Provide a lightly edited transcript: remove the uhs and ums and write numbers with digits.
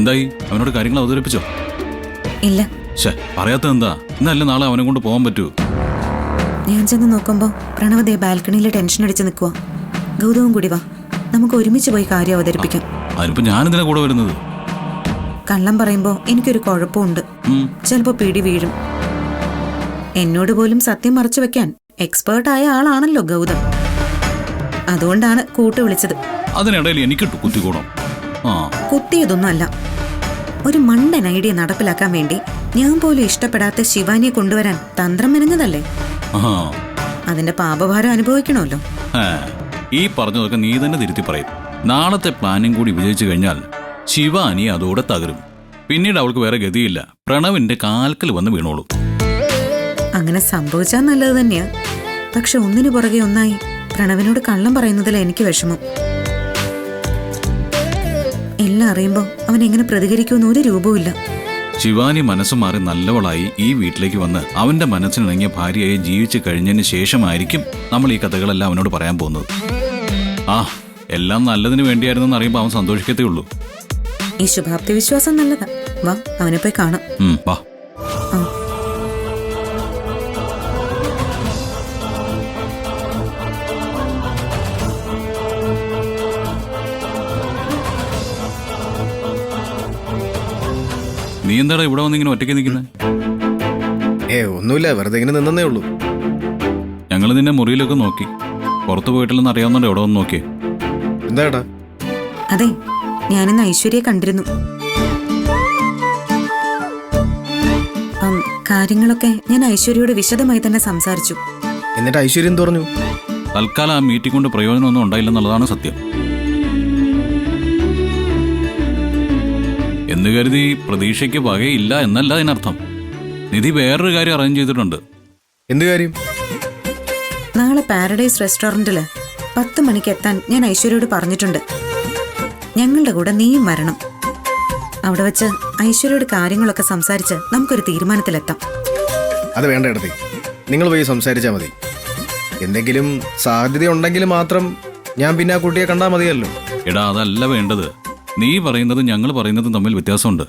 എന്തായി, അവനോട് കാര്യങ്ങൾ അവതരിപ്പിച്ചോ? ഇല്ല. പറയാത്ത എന്താ? ഇന്നല്ല നാളെ അവനെ കൊണ്ട് പോകാൻ പറ്റൂ. ഞാൻ ചെന്ന് നോക്കുമ്പോ പ്രണവതേ ബാൽക്കണിയിൽ ടെൻഷൻ അടിച്ച് നിൽക്കുക. ഗൗതവും കൂടി വാ, നമുക്ക് ഒരുമിച്ച് പോയി കാര്യം അവതരിപ്പിക്കാം. അതിനിപ്പോ ഞാനിതിനെ കൂടെ വരുന്നത്. കള്ളം പറയുമ്പോ എനിക്കൊരു കുഴപ്പമുണ്ട്. ചിലപ്പോ പിടി വീഴും. എന്നോട് പോലും സത്യം മറച്ചു വെക്കാൻ എക്സ്പേർട്ടായ ആളാണല്ലോ ഗൗതം. അതുകൊണ്ടാണ് കൂട്ട് വിളിച്ചത്. അതിനിടയിൽ എനിക്കിട്ടു കുത്തിക്കൂടണം. കുത്തിയതൊന്നും അല്ല, ഒരു മണ്ടൻ ഐഡിയ നടപ്പിലാക്കാൻ വേണ്ടി ഞാൻ പോലും ഇഷ്ടപ്പെടാത്ത ശിവാനിയെ കൊണ്ടുവരാൻ തന്ത്രം മെനഞ്ഞതല്ലേ. അതിന്റെ പാപഭാരം അനുഭവിക്കണമല്ലോ. ഈ പറഞ്ഞതൊക്കെ നീ തന്നെ തിരുത്തി പറയും. നാളത്തെ പ്ലാനിങ് കൂടി വിജയിച്ചു കഴിഞ്ഞാൽ ശിവാനി അതോടെ തകരും. പിന്നീട് അവൾക്ക് വേറെ ഗതിയില്ല, പ്രണവിന്റെ കാൽക്കൽ വന്ന് വീണോളൂ. അങ്ങനെ സംഭവിച്ചാൽ നല്ലത് തന്നെയാ. പക്ഷെ ഒന്നിനു പുറകെ ഒന്നായി പ്രണവിനോട് കള്ളം പറയുന്നതിൽ എനിക്ക് വിഷമം. എല്ലാം അറിയുമ്പോ അവൻ എങ്ങനെ പ്രതികരിക്കുമെന്ന് ഒരു രൂപവുമില്ല. ശിവാനി മനസ്സ് മാറി നല്ലവളായി ഈ വീട്ടിലേക്ക് വന്ന് അവന്റെ മനസ്സിനിണങ്ങിയ ഭാര്യയായി ജീവിച്ചു കഴിഞ്ഞതിന് ശേഷമായിരിക്കും നമ്മൾ ഈ കഥകളെല്ലാം അവനോട് പറയാൻ പോകുന്നത്. എല്ലാം നല്ലതിന് വേണ്ടിയായിരുന്നെന്ന് അറിയുമ്പോൾ അവൻ സന്തോഷിക്കത്തേ ഉള്ളൂ. ഈ ശുഭാപ്തി വിശ്വാസം നല്ലതാ. വാ, അവനെ പോയി കാണാം. വാ. നീ എന്താടാ ഇവിടെ വന്നിങ്ങനെ ഒറ്റയ്ക്ക് നിൽക്കുന്നത്? ഒന്നുമില്ല, വെറുതെ ഇങ്ങനെ നിന്നേ ഉള്ളൂ. ഞങ്ങൾ നിന്നെ മുറിയിലൊക്കെ നോക്കി, പുറത്തു പോയിട്ടില്ലെന്ന് അറിയാവുന്നുണ്ട്. എവിടെ വന്ന് നോക്കിയേ? എന്താടാ? അതെ, ഞാനിന്ന് ഐശ്വര്യയെ കണ്ടിരുന്നു. കാര്യങ്ങളൊക്കെ ഞാൻ ഐശ്വര്യയോട് വിശദമായി തന്നെ സംസാരിച്ചു. എന്നിട്ട് ഐശ്വര്യ എന്ത് പറഞ്ഞു? തൽക്കാലം ആ മീറ്റിംഗ് കൊണ്ട് പ്രയോജനമൊന്നും ഉണ്ടായില്ലെന്നുള്ളതാണ് സത്യം. എന്ന് കരുതി പ്രതീക്ഷയ്ക്ക് വകയില്ല എന്നല്ല അതിനർത്ഥം. നിധി വേറൊരു കാര്യം അറേഞ്ച് ചെയ്തിട്ടുണ്ട്. എന്ത് കാര്യം? നാളെ പാരഡൈസ് റെസ്റ്റോറന്റില് 10 മണിക്ക് എത്താൻ ഞാൻ ഐശ്വര്യയോട് പറഞ്ഞിട്ടുണ്ട്. ഞങ്ങളുടെ കൂടെ നീയും വരണം. അവിടെ വെച്ച് ഐശ്വര്യയോട് കാര്യങ്ങളൊക്കെ സംസാരിച്ച് നമുക്കൊരു തീരുമാനത്തിലെത്താം. അത് വേണ്ട ഇടത്തി, നിങ്ങൾ പോയി സംസാരിച്ചാൽ മതി. എന്തെങ്കിലും സാധ്യത ഉണ്ടെങ്കിൽ മാത്രം ഞാൻ പിന്നെ ആ കുട്ടിയെ കണ്ടാൽ മതിയല്ലോ. എടാ, അതല്ല വേണ്ടത്. നീ പറയുന്നതും ഞങ്ങൾ പറയുന്നതും തമ്മിൽ വ്യത്യാസമുണ്ട്.